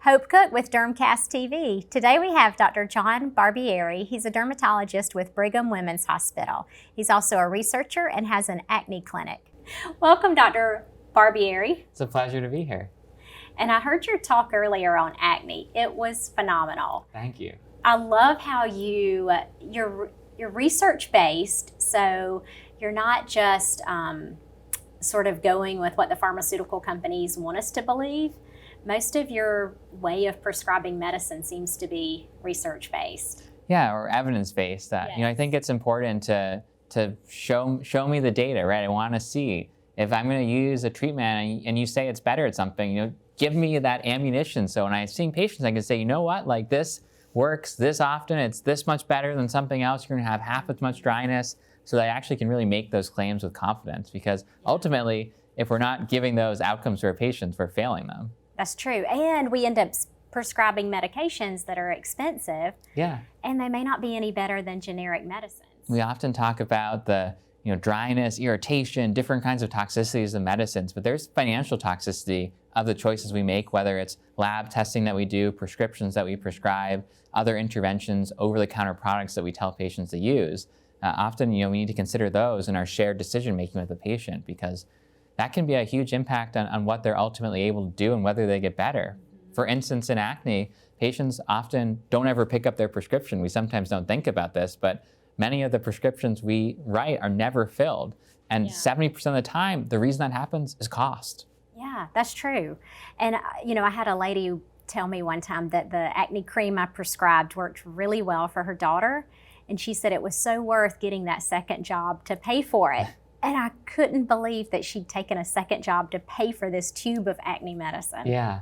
Hope Cook with Dermcast.live. Today we have Dr. John Barbieri. He's a dermatologist with Brigham Women's Hospital. He's also a researcher and has an acne clinic. Welcome, Dr. Barbieri. It's a pleasure to be here. And I heard your talk earlier on acne. It was phenomenal. Thank you. I love how you're research-based, so you're not just sort of going with what the pharmaceutical companies want us to believe. Most of your way of prescribing medicine seems to be research-based. Yeah, or evidence-based. Yes. I think it's important to show me the data, right? I want to see if I'm going to use a treatment and you say it's better at something, give me that ammunition. So when I'm seeing patients, I can say, you know what, like this works this often, it's this much better than something else, you're going to have half as much dryness, so that I actually can really make those claims with confidence, because ultimately, if we're not giving those outcomes to our patients, we're failing them. That's true. And we end up prescribing medications that are expensive. Yeah. And they may not be any better than generic medicines. We often talk about the dryness, irritation, different kinds of toxicities of medicines, but there's financial toxicity of the choices we make, whether it's lab testing that we do, prescriptions that we prescribe, other interventions, over-the-counter products that we tell patients to use. Often, we need to consider those in our shared decision-making with the patient, because that can be a huge impact on what they're ultimately able to do and whether they get better. For instance, in acne, patients often don't ever pick up their prescription. We sometimes don't think about this, but many of the prescriptions we write are never filled. And 70% of the time, the reason that happens is cost. Yeah, that's true. And, I had a lady tell me one time that the acne cream I prescribed worked really well for her daughter. And she said it was so worth getting that second job to pay for it. And I couldn't believe that she'd taken a second job to pay for this tube of acne medicine. Yeah.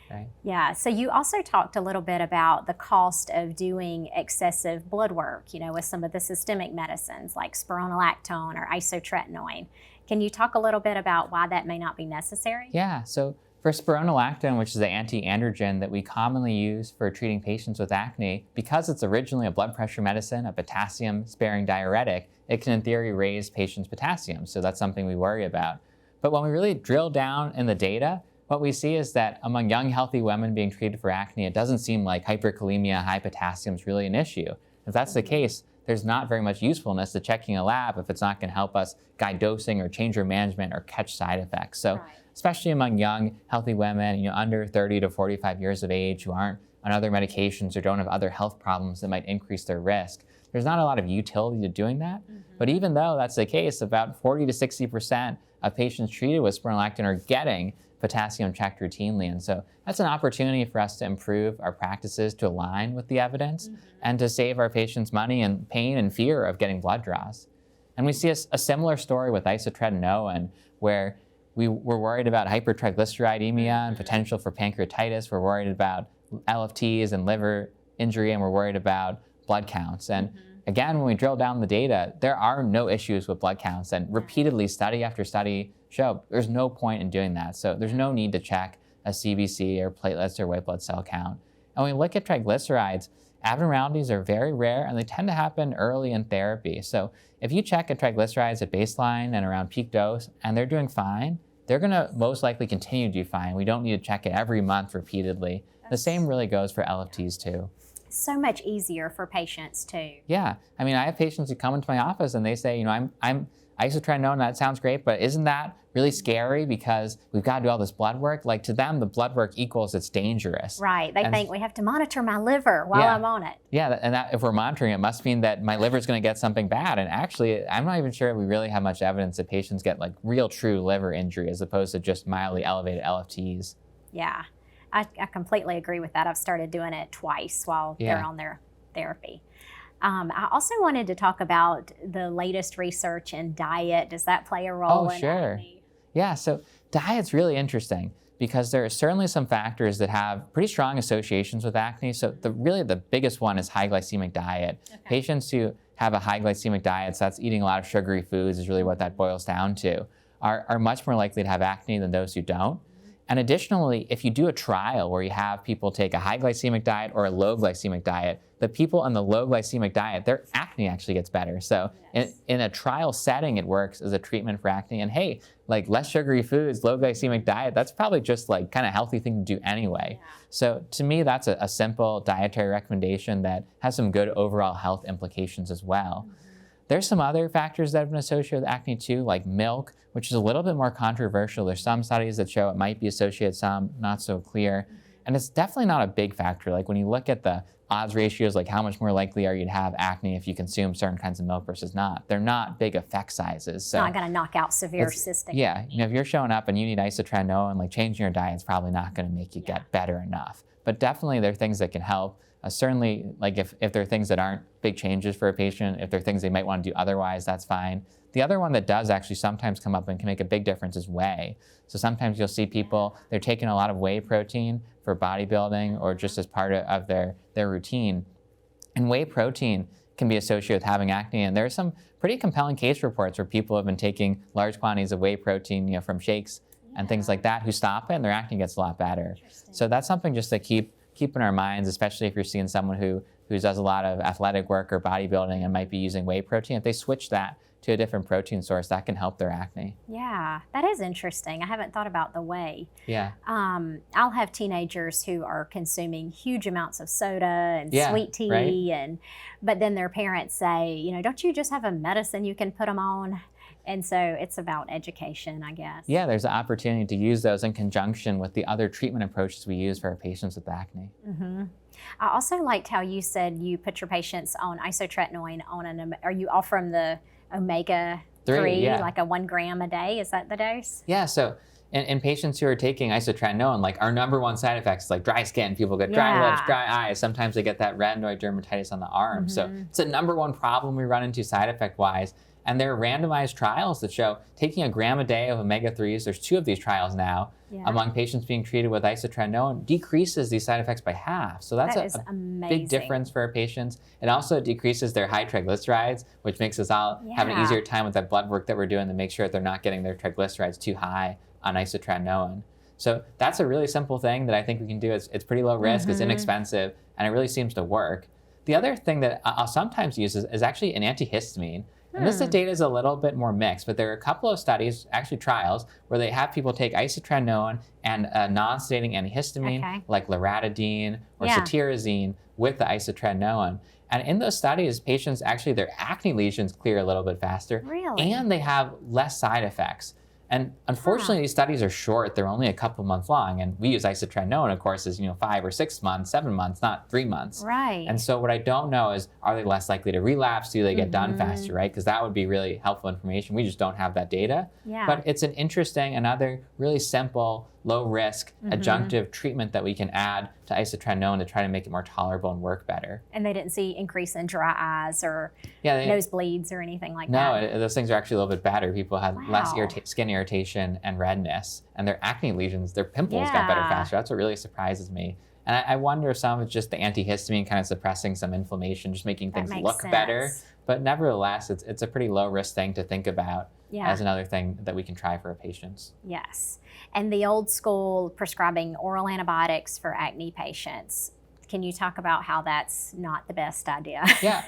Right. Yeah, so you also talked a little bit about the cost of doing excessive blood work, with some of the systemic medicines like spironolactone or isotretinoin. Can you talk a little bit about why that may not be necessary? Yeah, so for spironolactone, which is the anti-androgen that we commonly use for treating patients with acne, because it's originally a blood pressure medicine, a potassium-sparing diuretic, it can in theory raise patients' potassium, so that's something we worry about. But when we really drill down in the data, what we see is that among young, healthy women being treated for acne, it doesn't seem like hyperkalemia, high potassium is really an issue. If that's the case, there's not very much usefulness to checking a lab if it's not going to help us guide dosing or change our management or catch side effects. So especially among young, healthy women, under 30 to 45 years of age who aren't on other medications or don't have other health problems that might increase their risk, there's not a lot of utility to doing that. But even though that's the case, about 40 to 60% of patients treated with spironolactone are getting potassium checked routinely. And so that's an opportunity for us to improve our practices to align with the evidence and to save our patients money and pain and fear of getting blood draws. And we see a similar story with isotretinoin, where we're worried about hypertriglyceridemia and potential for pancreatitis. We're worried about LFTs and liver injury, and we're worried about blood counts. And again, when we drill down the data, there are no issues with blood counts, and repeatedly study after study show there's no point in doing that. So there's no need to check a CBC or platelets or white blood cell count. And when we look at triglycerides, abnormalities are very rare, and they tend to happen early in therapy. So if you check a triglycerides at baseline and around peak dose, and they're doing fine, they're going to most likely continue to do fine. We don't need to check it every month repeatedly. The same really goes for LFTs too. So much easier for patients too. Yeah, I have patients who come into my office and they say, I'm isotretinoin, that sounds great, but isn't that really scary because we've got to do all this blood work? Like, to them, the blood work equals it's dangerous. Right, they think we have to monitor my liver while I'm on it. Yeah, and that if we're monitoring it must mean that my liver's going to get something bad. And actually, I'm not even sure we really have much evidence that patients get like real true liver injury as opposed to just mildly elevated LFTs. Yeah, I completely agree with that. I've started doing it twice while they're on their therapy. I also wanted to talk about the latest research in diet. Does that play a role in acne? Yeah, so diet's really interesting because there are certainly some factors that have pretty strong associations with acne. So really the biggest one is high glycemic diet. Patients who have a high glycemic diet, so that's eating a lot of sugary foods is really what that boils down to, are much more likely to have acne than those who don't. And additionally, if you do a trial where you have people take a high glycemic diet or a low glycemic diet, the people on the low glycemic diet, their acne actually gets better. So in a trial setting, it works as a treatment for acne. And hey, like less sugary foods, low glycemic diet, that's probably just like kind of healthy thing to do anyway. Yeah. So to me, that's a simple dietary recommendation that has some good overall health implications as well. There's some other factors that have been associated with acne too, like milk, which is a little bit more controversial. There's some studies that show it might be associated, some not so clear. And it's definitely not a big factor. Like when you look at the odds ratios, like how much more likely are you to have acne if you consume certain kinds of milk versus not, they're not big effect sizes. So not going to knock out severe cystic. Yeah, if you're showing up and you need isotretinoin, like changing your diet is probably not going to make you get better enough. But definitely there are things that can help. Certainly, like if there are things that aren't big changes for a patient, if there are things they might want to do otherwise, that's fine. The other one that does actually sometimes come up and can make a big difference is whey. So sometimes you'll see people, they're taking a lot of whey protein for bodybuilding or just as part of their routine. And whey protein can be associated with having acne. And there are some pretty compelling case reports where people have been taking large quantities of whey protein, from shakes and things like that, who stop it and their acne gets a lot better. So that's something just to keep in our minds, especially if you're seeing someone who does a lot of athletic work or bodybuilding and might be using whey protein. If they switch that to a different protein source, that can help their acne. Yeah, that is interesting. I haven't thought about the whey. Yeah. I'll have teenagers who are consuming huge amounts of soda and sweet tea, right? But then their parents say, don't you just have a medicine you can put them on? And so it's about education, I guess. Yeah, there's an opportunity to use those in conjunction with the other treatment approaches we use for our patients with acne. Mm-hmm. I also liked how you said you put your patients on isotretinoin or you offer them the omega-3, like a 1 gram a day. Is that the dose? Yeah, so in patients who are taking isotretinoin, like our number one side effects is like dry skin. People get dry lips, dry eyes. Sometimes they get that retinoid dermatitis on the arm. So it's a number one problem we run into side effect-wise. And there are randomized trials that show taking a gram a day of omega-3s, there's 2 of these trials now, among patients being treated with isotretinoin, decreases these side effects by half. So that's a big difference for our patients. It also decreases their high triglycerides, which makes us all have an easier time with that blood work that we're doing to make sure that they're not getting their triglycerides too high on isotretinoin. So that's a really simple thing that I think we can do. It's pretty low risk, it's inexpensive, and it really seems to work. The other thing that I'll sometimes use is actually an antihistamine. And this data is a little bit more mixed, but there are a couple of studies, actually trials, where they have people take isotretinoin and a non-sedating antihistamine like loratadine or cetirizine with the isotretinoin. And in those studies, patients actually, their acne lesions clear a little bit faster. Really? And they have less side effects. And unfortunately, these studies are short. They're only a couple months long. And we use isotretinoin, of course, as 5 or 6 months, 7 months, not 3 months. Right. And so what I don't know is, are they less likely to relapse? Do they get done faster, right? Because that would be really helpful information. We just don't have that data. Yeah. But it's an interesting, another really simple, low-risk adjunctive treatment that we can add to isotretinoin to try to make it more tolerable and work better. And they didn't see increase in dry eyes or nosebleeds or anything like that? No, those things are actually a little bit better. People had less skin irritation and redness, and their acne lesions, their pimples got better faster. That's what really surprises me. And I wonder if some of it's just the antihistamine kind of suppressing some inflammation, just making things look better. But nevertheless, it's a pretty low-risk thing to think about as another thing that we can try for our patients. Yes. And the old school prescribing oral antibiotics for acne patients. Can you talk about how that's not the best idea? Yeah,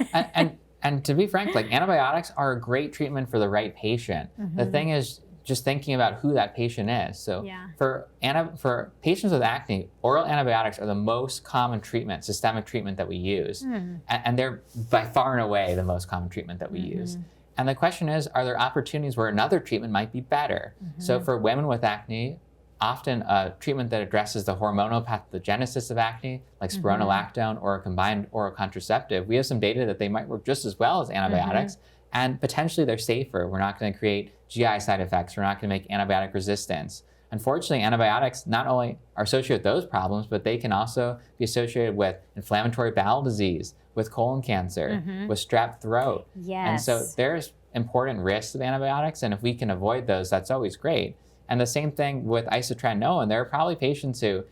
and to be frank, like antibiotics are a great treatment for the right patient. The thing is just thinking about who that patient is. So for patients with acne, oral antibiotics are the most common treatment, systemic treatment that we use. And they're by far and away the most common treatment that we use. And the question is, are there opportunities where another treatment might be better? So for women with acne, often a treatment that addresses the hormonal pathogenesis of acne, like spironolactone or a combined oral contraceptive, we have some data that they might work just as well as antibiotics, and potentially they're safer. We're not going to create GI side effects. We're not going to make antibiotic resistance. Unfortunately, antibiotics not only are associated with those problems, but they can also be associated with inflammatory bowel disease, with colon cancer, with strep throat. And so there's important risks of antibiotics, and if we can avoid those, that's always great. And the same thing with isotretinoin. There are probably patients who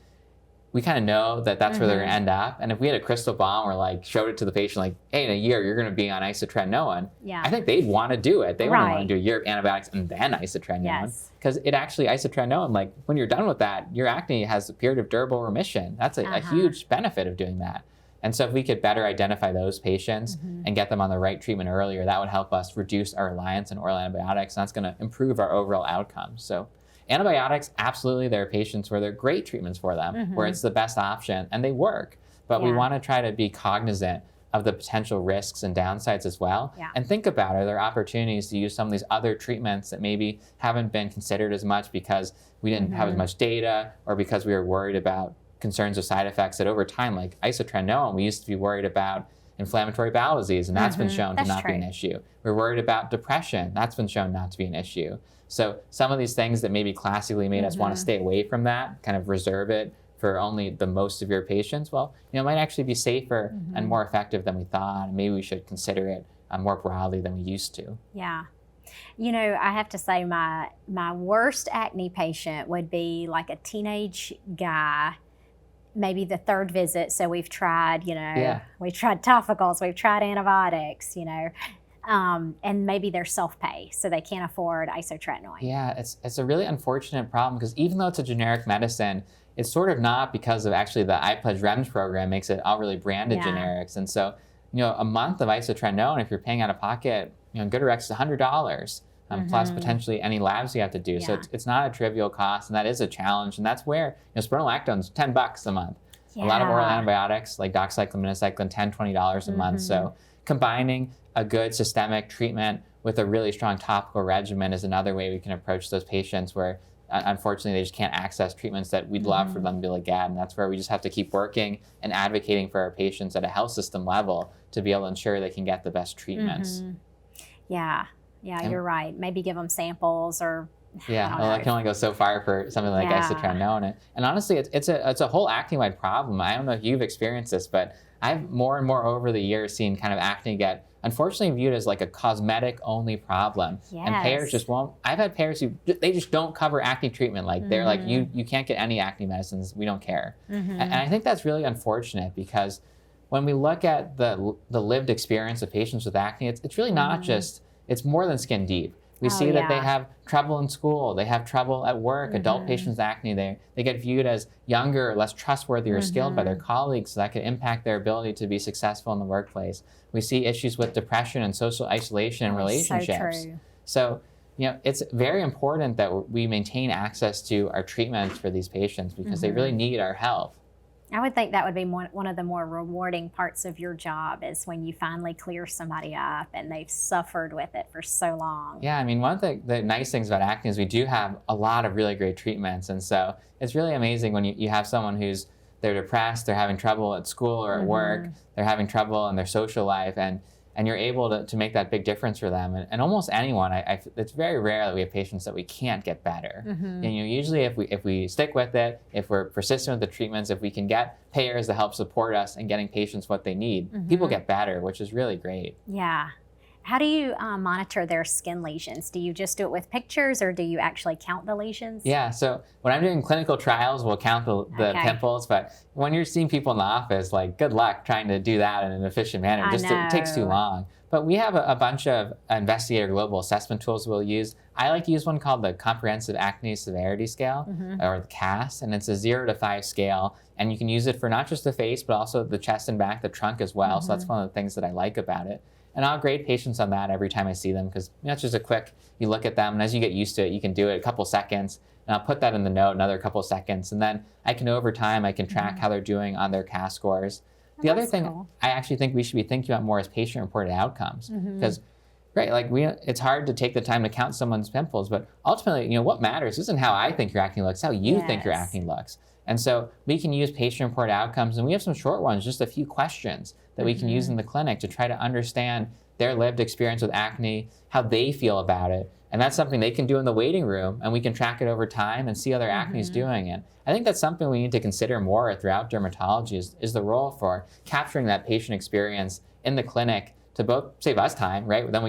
we kind of know that that's where they're going to end up. And if we had a crystal ball and we're like, showed it to the patient, like, hey, in a year, you're going to be on isotretinoin, I think they'd want to do it. They wouldn't want to do a year of antibiotics and then isotretinoin. Because it actually, isotretinoin, like when you're done with that, your acne has a period of durable remission. That's a huge benefit of doing that. And so if we could better identify those patients and get them on the right treatment earlier, that would help us reduce our reliance on oral antibiotics. And that's going to improve our overall outcomes. So antibiotics, absolutely, there are patients where they're great treatments for them, where it's the best option and they work. But we want to try to be cognizant of the potential risks and downsides as well. And think about, are there opportunities to use some of these other treatments that maybe haven't been considered as much because we didn't have as much data, or because we were worried about concerns of side effects that over time, like isotretinoin, we used to be worried about inflammatory bowel disease, and that's been shown to not be an issue. We're worried about depression. That's been shown not to be an issue. So some of these things that maybe classically made us want to stay away from that, kind of reserve it for only the most severe patients, well, might actually be safer and more effective than we thought. And maybe we should consider it more broadly than we used to. Yeah. I have to say my worst acne patient would be like a teenage guy, maybe the third visit. So we've tried, we've tried topicals, we've tried antibiotics, and maybe they're self-pay, so they can't afford isotretinoin. Yeah, it's a really unfortunate problem, because even though it's a generic medicine, it's sort of not, because of actually the iPledge REMS program makes it all really branded generics. And so, a month of isotretinoin, if you're paying out of pocket, GoodRx is $100. Plus potentially any labs you have to do. So it's not a trivial cost, and that is a challenge. And that's where spironolactone's $10 a month. A lot of oral antibiotics like doxycycline, minocycline, $10, $20 a month. So combining a good systemic treatment with a really strong topical regimen is another way we can approach those patients where unfortunately they just can't access treatments that we'd love for them to be able to get. And that's where we just have to keep working and advocating for our patients at a health system level to be able to ensure they can get the best treatments. Yeah, you're right. Maybe give them samples, or I can only go so far for something like isotretinoin. And honestly, it's a whole acne-wide problem. I don't know if you've experienced this, but I've more and more over the years seen kind of acne get unfortunately viewed as like a cosmetic-only problem. And payers just won't. I've had payers who they just don't cover acne treatment. Like they're like, you can't get any acne medicines. We don't care. And I think that's really unfortunate, because when we look at the lived experience of patients with acne, it's really not just. It's more than skin deep. We see that they have trouble in school, they have trouble at work. Adult patients with acne, they get viewed as younger, less trustworthy or skilled by their colleagues, so that could impact their ability to be successful in the workplace. We see issues with depression and social isolation in relationships. So it's very important that we maintain access to our treatments for these patients, because they really need our help. I would think that would be one of the more rewarding parts of your job, is when you finally clear somebody up and they've suffered with it for so long. Yeah, I mean, one of the nice things about acne is we do have a lot of really great treatments. And so it's really amazing when you have someone they're depressed, they're having trouble at school or at work, they're having trouble in their social life, and you're able to make that big difference for them. And almost anyone, it's very rare that we have patients that we can't get better. And usually if we stick with it, if we're persistent with the treatments, if we can get payers to help support us in getting patients what they need, people get better, which is really great. Yeah. How do you monitor their skin lesions? Do you just do it with pictures, or do you actually count the lesions? Yeah, so when I'm doing clinical trials, we'll count the pimples, but when you're seeing people in the office, like, good luck trying to do that in an efficient manner. It takes too long. But we have a bunch of investigator global assessment tools we'll use. I like to use one called the Comprehensive Acne Severity Scale, or the CAS, and it's a 0 to 5 scale. And you can use it for not just the face, but also the chest and back, the trunk as well. So that's one of the things that I like about it. And I'll grade patients on that every time I see them, because it's just you look at them, and as you get used to it, you can do it a couple seconds, and I'll put that in the note, another couple seconds, and then over time, I can track how they're doing on their CAS scores. The other thing I actually think we should be thinking about more is patient-reported outcomes, because it's hard to take the time to count someone's pimples, but ultimately, what matters isn't how I think your acne looks, how you think your acne looks. And so we can use patient-reported outcomes, and we have some short ones, just a few questions that we can use in the clinic to try to understand their lived experience with acne, how they feel about it. And that's something they can do in the waiting room, and we can track it over time and see how their acne is doing. And I think that's something we need to consider more throughout dermatology is the role for capturing that patient experience in the clinic to both save us time, right? Then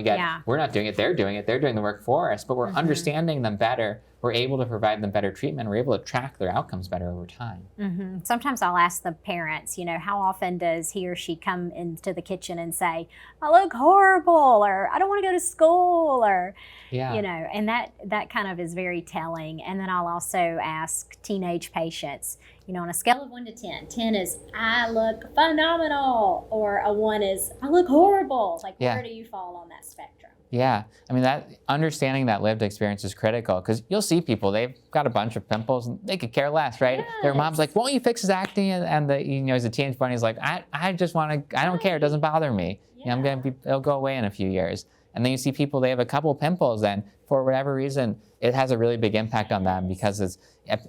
we're not doing it, they're doing the work for us, but we're understanding them better. we're able to provide them better treatment. We're able to track their outcomes better over time. Mm-hmm. Sometimes I'll ask the parents, how often does he or she come into the kitchen and say, I look horrible, or I don't want to go to school, or, and that kind of is very telling. And then I'll also ask teenage patients, on a scale of 1 to 10, 10 is, I look phenomenal, or a 1 is, I look horrible. Like, where do you fall on that spectrum? Yeah, I mean, that understanding that lived experience is critical, because you'll see people, they've got a bunch of pimples and they could care less, right? Yes. Their mom's like, won't you fix his acne? And as a teenage bunny's like, I just want to, I don't care, it doesn't bother me. Yeah. It'll go away in a few years. And then you see people, they have a couple pimples, and for whatever reason, it has a really big impact on them because it's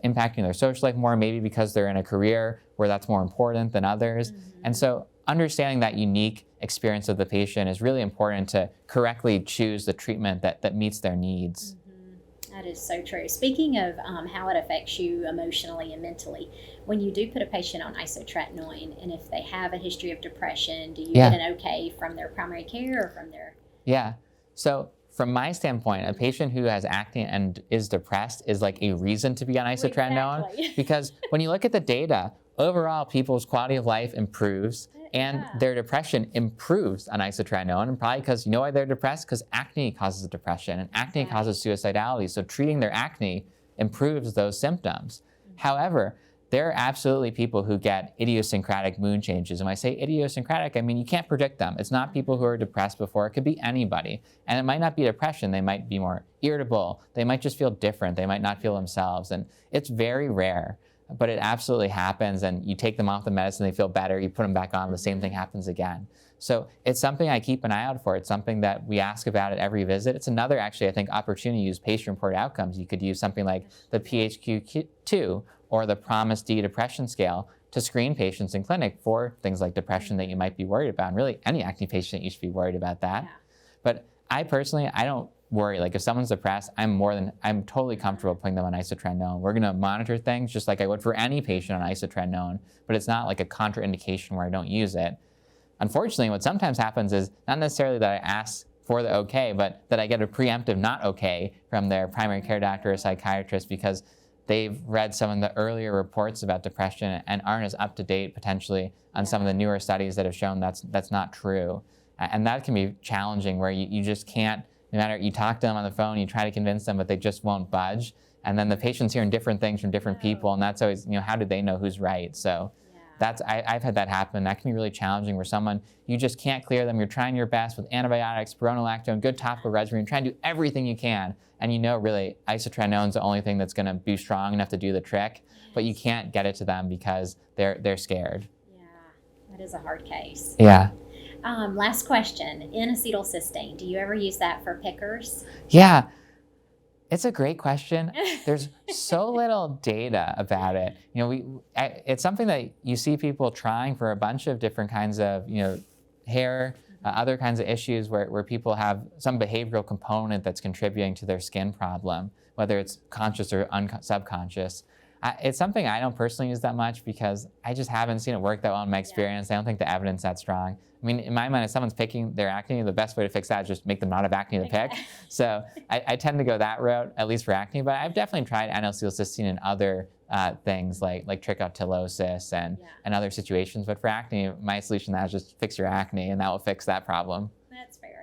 impacting their social life more, maybe because they're in a career where that's more important than others. Mm-hmm. And so understanding that unique experience of the patient is really important to correctly choose the treatment that meets their needs. Mm-hmm. That is so true. Speaking of how it affects you emotionally and mentally, when you do put a patient on isotretinoin, and if they have a history of depression, do you get an okay from their primary care or from their... Yeah. So from my standpoint, a patient who has acne and is depressed is like a reason to be on isotretinoin. Exactly. Because when you look at the data, overall people's quality of life improves and their depression improves on isotretinoin, and probably because you know why they're depressed? Because acne causes depression, and acne causes suicidality. So treating their acne improves those symptoms. Mm-hmm. However, there are absolutely people who get idiosyncratic mood changes. And when I say idiosyncratic, I mean you can't predict them. It's not people who are depressed before. It could be anybody. And it might not be depression. They might be more irritable. They might just feel different. They might not feel themselves. And it's very rare, but it absolutely happens. And you take them off the medicine, they feel better. You put them back on, the same thing happens again. So it's something I keep an eye out for. It's something that we ask about at every visit. It's another, actually, I think, opportunity to use patient-reported outcomes. You could use something like the PHQ-2 or the PROMIS-D depression scale to screen patients in clinic for things like depression that you might be worried about. And really, any acne patient, you should be worried about that. Yeah. But I personally, I don't worry. Like if someone's depressed, I'm totally comfortable putting them on isotretinoin. We're gonna monitor things just like I would for any patient on isotretinoin, but it's not like a contraindication where I don't use it. Unfortunately, what sometimes happens is not necessarily that I ask for the okay, but that I get a preemptive not okay from their primary care doctor or psychiatrist because they've read some of the earlier reports about depression and aren't as up to date potentially on some of the newer studies that have shown that's not true. And that can be challenging where you just can't, no matter, you talk to them on the phone, you try to convince them, but they just won't budge. And then the patient's hearing different things from different people, and that's always, how do they know who's right? So I've had that happen. That can be really challenging where someone, you just can't clear them. You're trying your best with antibiotics, spironolactone, good topical regimen, you're trying to do everything you can. And really isotretinoin is the only thing that's gonna be strong enough to do the trick, but you can't get it to them because they're scared. Yeah, that is a hard case. Yeah. Last question, N-acetylcysteine, do you ever use that for pickers? Yeah. It's a great question. There's so little data about it. It's something that you see people trying for a bunch of different kinds of, hair, other kinds of issues where people have some behavioral component that's contributing to their skin problem, whether it's conscious or subconscious. It's something I don't personally use that much because I just haven't seen it work that well in my experience. I don't think the evidence is that strong. I mean, in my mind, if someone's picking their acne, the best way to fix that is just make them not have acne to pick. So I tend to go that route, at least for acne, but I've definitely tried N-acetylcysteine in other things like trichotillomatosis and other situations. But for acne, my solution to that is just fix your acne and that will fix that problem. That's fair.